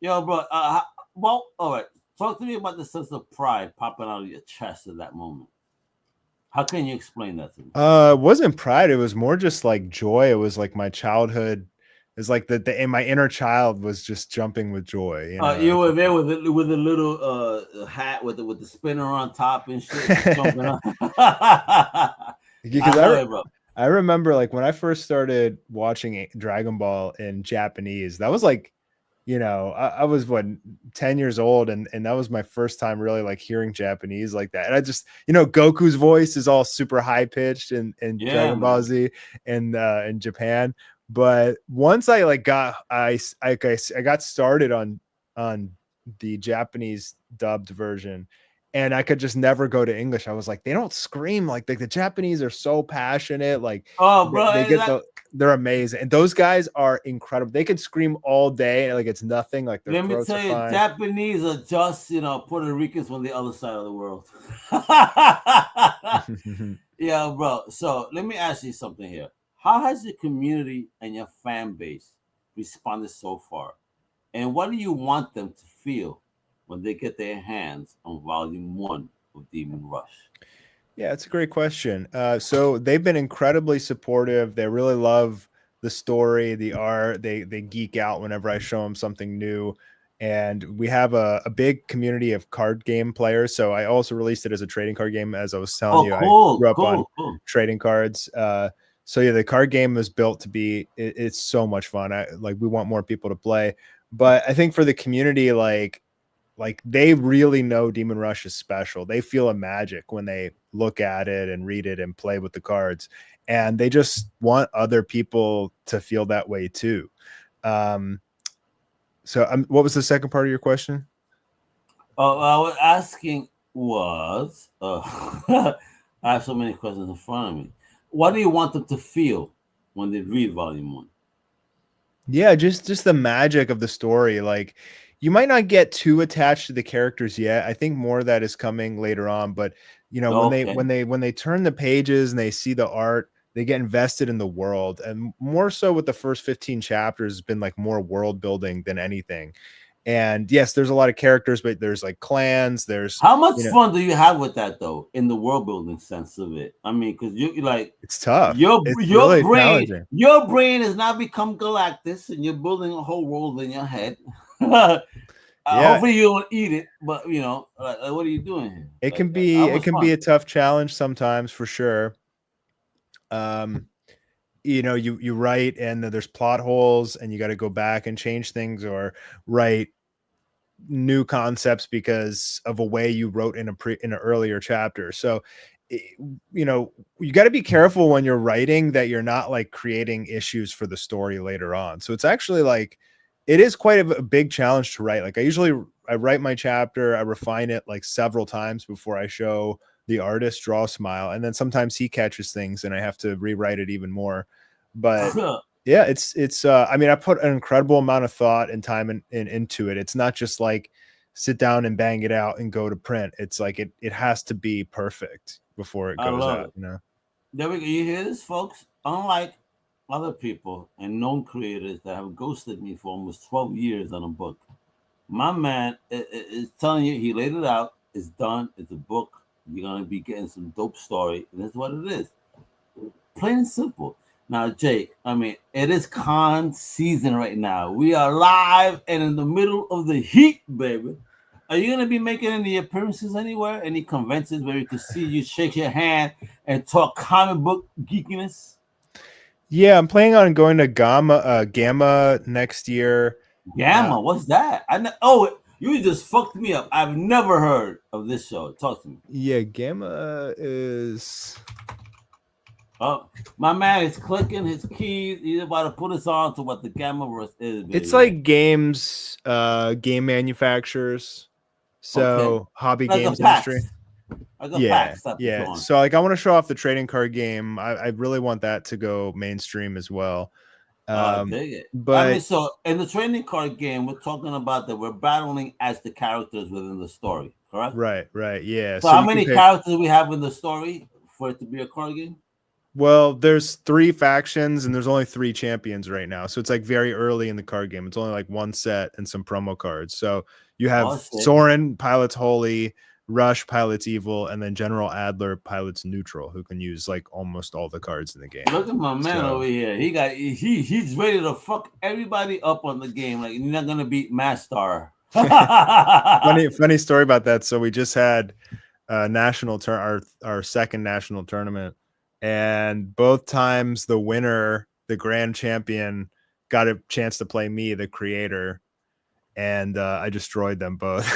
Speaker 1: Yo, bro. Well, all right. Talk to me about the sense of pride popping out of your chest at that moment. How can you explain that to me?
Speaker 2: It wasn't pride. It was more just like joy. It was like my childhood. It's like and my inner child was just jumping with joy.
Speaker 1: You were there with a little hat with the spinner on top and shit, jumping on.
Speaker 2: Because I remember like when I first started watching Dragon Ball in Japanese, that was like, I was 10 years old, and that was my first time really like hearing Japanese like that. And I just, Goku's voice is all super high pitched in Dragon Ball Z and in Japan. But once I like I got started on the Japanese dubbed version, and I could just never go to English. I was like, they don't scream like the Japanese are so passionate. Like,
Speaker 1: oh, bro,
Speaker 2: they're amazing, and those guys are incredible. They could scream all day, like it's nothing. Like their throats are fine. Let me tell you,
Speaker 1: Japanese are just Puerto Ricans from the other side of the world. Yeah, bro. So let me ask you something here. How has your community and your fan base responded so far? And what do you want them to feel when they get their hands on volume 1 of Demon Rush?
Speaker 2: Yeah, it's a great question. So they've been incredibly supportive. They really love the story, the art. They geek out whenever I show them something new. And we have a big community of card game players. So I also released it as a trading card game, as I was telling you.
Speaker 1: Cool,
Speaker 2: I grew up on trading cards. So yeah, the card game was built to be. It's so much fun. We want more people to play. But I think for the community, like they really know Demon Rush is special. They feel a magic when they look at it and read it and play with the cards, and they just want other people to feel that way too. So what was the second part of your question?
Speaker 1: I was asking I have so many questions in front of me. What do you want them to feel when they read volume 1?
Speaker 2: Yeah, just the magic of the story. Like, you might not get too attached to the characters yet. I think more of that is coming later on. But when they turn the pages and they see the art, they get invested in the world. And more so with the first 15 chapters has been like more world building than anything. And yes, there's a lot of characters, but there's like clans. There's
Speaker 1: How much fun do you have with that though, in the world building sense of it? I mean, because you like
Speaker 2: it's tough.
Speaker 1: your
Speaker 2: It's really
Speaker 1: brain,
Speaker 2: challenging.
Speaker 1: your brain has now become Galactus, and you're building a whole world in your head. Hopefully you don't eat it, but you know, like what are you doing here?
Speaker 2: It can
Speaker 1: fun.
Speaker 2: be a tough challenge sometimes, for sure. You know, you write and there's plot holes, and you got to go back and change things or write new concepts because of a way you wrote in an earlier chapter. So, you know, you got to be careful when you're writing that you're not like creating issues for the story later on. So it's actually like, it is quite a big challenge to write. Like I write my chapter, I refine it like several times before I show the artist draw a smile. And then sometimes he catches things and I have to rewrite it even more. But yeah, it's I mean, I put an incredible amount of thought and time into it. It's not just like sit down and bang it out and go to print. It's like it has to be perfect before it goes out, you know.
Speaker 1: There we go. You hear this, folks? Unlike other people and known creators that have ghosted me for almost 12 years on a book, my man is telling you he laid it out. It's done. It's a book. You're gonna be getting some dope story, and that's what it is. Plain and simple. Now, Jake, I mean, it is con season right now. We are live and in the middle of the heat, baby. Are you going to be making any appearances anywhere? Any conventions where we could see you, shake your hand, and talk comic book geekiness?
Speaker 2: Yeah, I'm planning on going to Gamma next year.
Speaker 1: Gamma, what's that? You just fucked me up. I've never heard of this show. Talk to me.
Speaker 2: Yeah, Gamma is...
Speaker 1: Oh, my man is clicking his keys. He's about to put us on to what the Gammaverse is. Baby.
Speaker 2: It's like games, game manufacturers. So hobby
Speaker 1: like
Speaker 2: games industry.
Speaker 1: Yeah.
Speaker 2: So like I want to show off the trading card game. I really want that to go mainstream as well.
Speaker 1: I dig it.
Speaker 2: But
Speaker 1: I mean, so in the trading card game, we're talking about that we're battling as the characters within the story, correct?
Speaker 2: Right. Yeah.
Speaker 1: So how many characters we have in the story for it to be a card game?
Speaker 2: Well, there's 3 factions and there's only 3 champions right now. So it's like very early in the card game. It's only like 1 set and some promo cards. So you have Soren, pilots Holy, Rush, pilots Evil, and then General Adler, pilots Neutral, who can use like almost all the cards in the game.
Speaker 1: Look at my man over here. He's ready to fuck everybody up on the game. Like, you're not gonna beat Mastar.
Speaker 2: funny story about that. So we just had our second national tournament. And both times the winner, the grand champion, got a chance to play me, the creator, and I destroyed them both.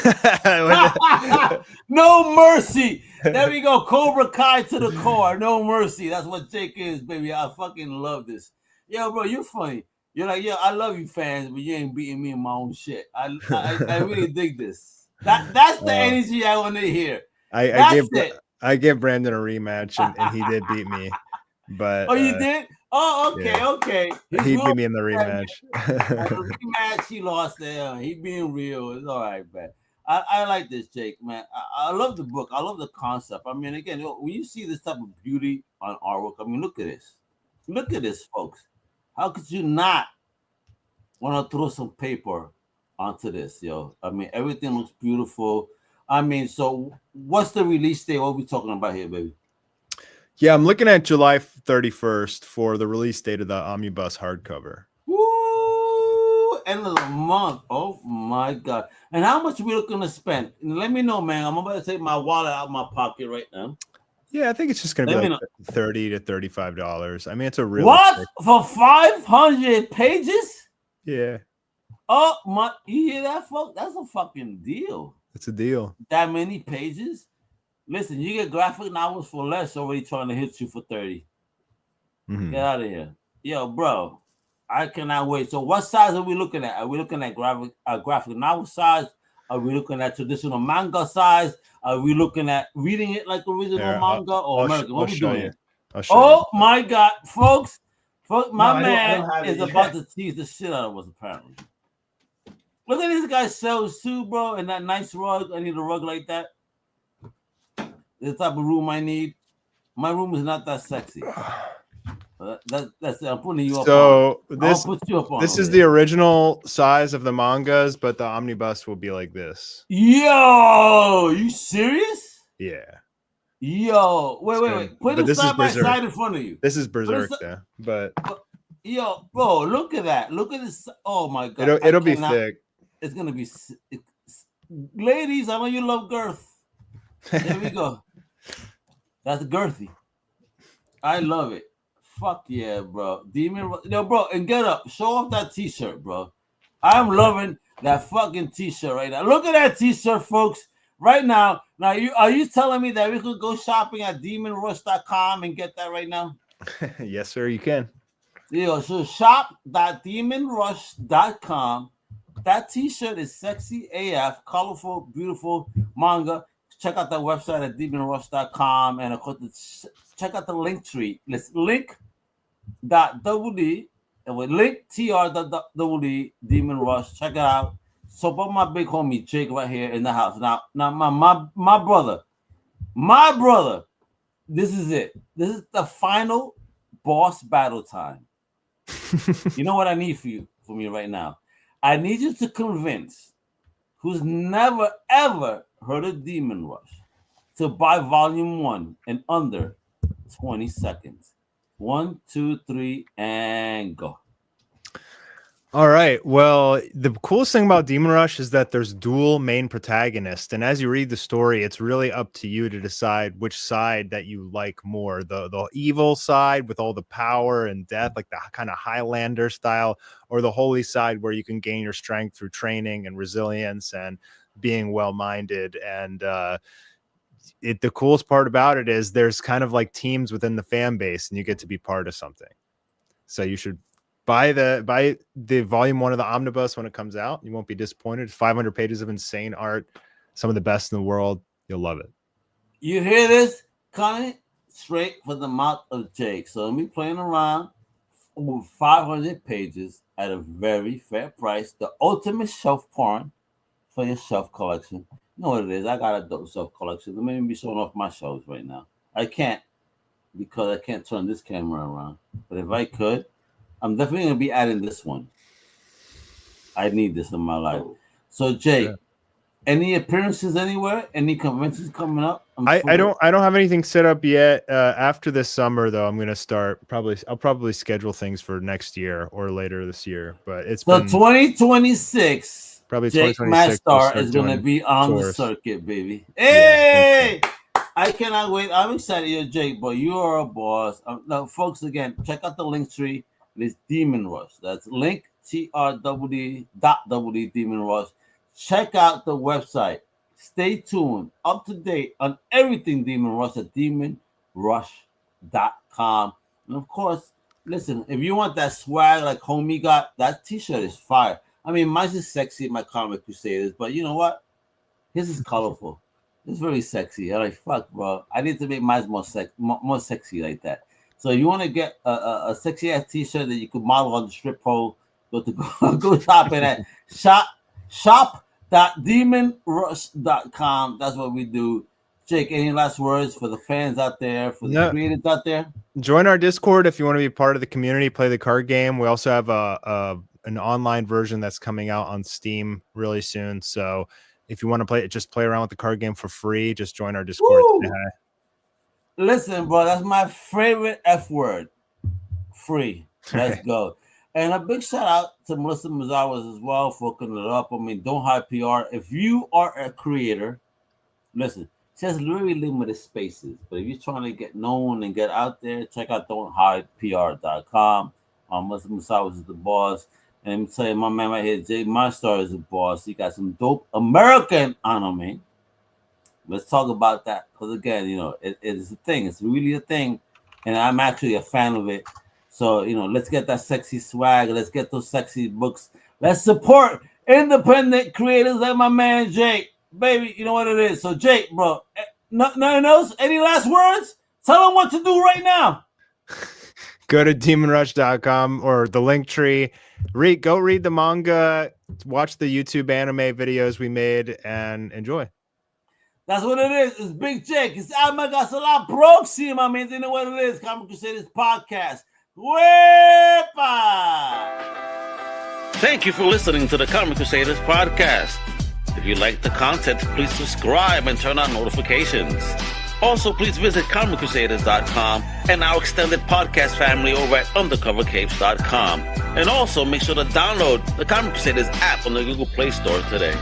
Speaker 1: No mercy. There we go. Cobra Kai to the core. No mercy. That's what Jake is, baby. I fucking love this. Yo, bro, you're funny. You're like, I love you fans, but you ain't beating me in my own shit. I really dig this. That's the energy I want to hear.
Speaker 2: I gave Brandon a rematch, and he did beat me. But
Speaker 1: you did? Oh, okay, okay.
Speaker 2: He beat me in the rematch.
Speaker 1: The rematch, he lost there. He being real. It's all right, man. I like this, Jake, man. I love the book. I love the concept. I mean, again, when you see this type of beauty on artwork, I mean, look at this. Look at this, folks. How could you not want to throw some paper onto this, yo? I mean, everything looks beautiful. I mean, so what's the release date? What are we talking about here, baby?
Speaker 2: Yeah, I'm looking at July 31st for the release date of the Omnibus hardcover.
Speaker 1: Woo! End of the month. Oh my God. And how much are we looking to spend? Let me know, man. I'm about to take my wallet out of my pocket right now.
Speaker 2: Yeah, I think it's just going to be like $30 to $35. I mean, it's a real...
Speaker 1: What? For 500 pages?
Speaker 2: Yeah.
Speaker 1: Oh, my. You hear that, folks? That's a fucking deal.
Speaker 2: It's a deal.
Speaker 1: That many pages? Listen, you get graphic novels for less already trying to hit you for 30. Mm-hmm. Get out of here. Yo, bro, I cannot wait. So what size are we looking at? Are we looking at graphic novel size? Are we looking at traditional manga size? Are we looking at reading it like original manga or American? What are we doing? Oh, my God, folks. My man is about to tease the shit out of us, apparently. Look at this guy's shelves too, bro, and that nice rug. I need a rug like that. The type of room I need. My room is not that sexy. That's it. I'm putting you up on
Speaker 2: So
Speaker 1: it.
Speaker 2: this
Speaker 1: I'll put you up on
Speaker 2: this
Speaker 1: it.
Speaker 2: is the original size of the mangas, but the omnibus will be like this.
Speaker 1: Yo, you serious?
Speaker 2: Yeah.
Speaker 1: Yo, wait. Put
Speaker 2: But
Speaker 1: it
Speaker 2: this is
Speaker 1: side by
Speaker 2: Berserk.
Speaker 1: side in front of you.
Speaker 2: This is
Speaker 1: Put it,
Speaker 2: Berserk though. But
Speaker 1: yo, bro, look at that. Look at this. Oh my god.
Speaker 2: it'll be thick.
Speaker 1: It's gonna be. Ladies, I know you love girth. There we go. That's girthy. I love it. Fuck yeah, bro. Yo, bro, and get up. Show off that t-shirt, bro. I'm loving that fucking t-shirt right now. Look at that t-shirt, folks. Right now. Now, are you telling me that we could go shopping at demonrush.com and get that right now?
Speaker 2: Yes, sir, you can.
Speaker 1: Yo, so shop.demonrush.com. That t-shirt is sexy AF, colorful, beautiful manga. Check out that website at demonrush.com and of course check out the link tree. Let's link.wd and with link tr.wd Demon Rush. Check it out. Support my big homie Jake right here in the house. Now my brother. This is it. This is the final boss battle time. You know what I need for me right now? I need you to convince who's never ever heard of Demon Rush to buy volume 1 in under 20 seconds. 1, 2, 3, and go.
Speaker 2: All right. Well, the coolest thing about Demon Rush is that there's dual main protagonists, and as you read the story, it's really up to you to decide which side that you like more: the evil side with all the power and death, like the kind of Highlander style, or the holy side where you can gain your strength through training and resilience and being well-minded. And the coolest part about it is there's kind of like teams within the fan base, and you get to be part of something. So you should buy the volume 1 of the omnibus when it comes out. You won't be disappointed. 500 pages of insane art, some of the best in the world. You'll love it.
Speaker 1: You hear this? Coming straight from the mouth of Jake. So let me playing around with 500 pages at a very fair price. The ultimate shelf porn for your shelf collection. You know what it is? I got a dope shelf collection. Let me be showing off my shelves right now. I can't because I can't turn this camera around. But if I could, I'm definitely gonna be adding this one. I need this in my life. So Jake, any appearances anywhere? Any conventions coming up?
Speaker 2: I don't have anything set up yet. After this summer though, I'm gonna start I'll probably schedule things for next year or later this year. But it's
Speaker 1: so
Speaker 2: been
Speaker 1: 2026.
Speaker 2: Probably
Speaker 1: Jake
Speaker 2: 2026.
Speaker 1: Mastar is gonna be on
Speaker 2: tours.
Speaker 1: the circuit, baby. Hey! Yeah, I cannot wait. I'm excited, you're Jake, but you are a boss. Now, folks, again, check out the link tree. It's Demon Rush. That's link trwd.wd Demon Rush. Check out the website. Stay tuned, up to date on everything Demon Rush at demonrush.com. And of course, listen, if you want that swag like homie got, that t-shirt is fire. I mean, mine's is sexy, my Comic Crusaders, but you know what? His is colorful. It's very sexy. I'm like, fuck, bro. I need to make mine more sexy like that. So you want to get a sexy ass t-shirt that you could model on the strip pole, go shopping at shop.demonrush.com. That's what we do. Jake, any last words for the fans out there, for the creators out there?
Speaker 2: Join our Discord if you want to be part of the community, play the card game. We also have an online version that's coming out on Steam really soon. So if you want to play around with the card game for free, just join our Discord.
Speaker 1: Listen, bro, that's my favorite F word. Free. Let's go. And a big shout out to Melissa Mazawas as well for hooking it up. I mean, don't hide PR. If you are a creator, listen, she has very limited spaces. But if you're trying to get known and get out there, check out don'thidepr.com. Melissa Mazawas is the boss. And let me tell you, my man right here, Jay Mastar, is the boss. He got some dope American anime. Let's talk about that. Because again, you know, it's a thing. It's really a thing. And I'm actually a fan of it. So, you know, let's get that sexy swag. Let's get those sexy books. Let's support independent creators like my man, Jake. Baby, you know what it is. So, Jake, bro, nothing else? Any last words? Tell them what to do right now.
Speaker 2: Go to demonrush.com or the link tree. Go read the manga. Watch the YouTube anime videos we made and enjoy.
Speaker 1: That's what it is. It's Big Jake. It's Almega Salah Proxima, man. You know what it is. Comic Crusaders podcast. Wepa!
Speaker 3: Thank you for listening to the Comic Crusaders podcast. If you like the content, please subscribe and turn on notifications. Also, please visit comiccrusaders.shop and our extended podcast family over at undercovercapes.com. And also, make sure to download the Comic Crusaders app on the Google Play Store today.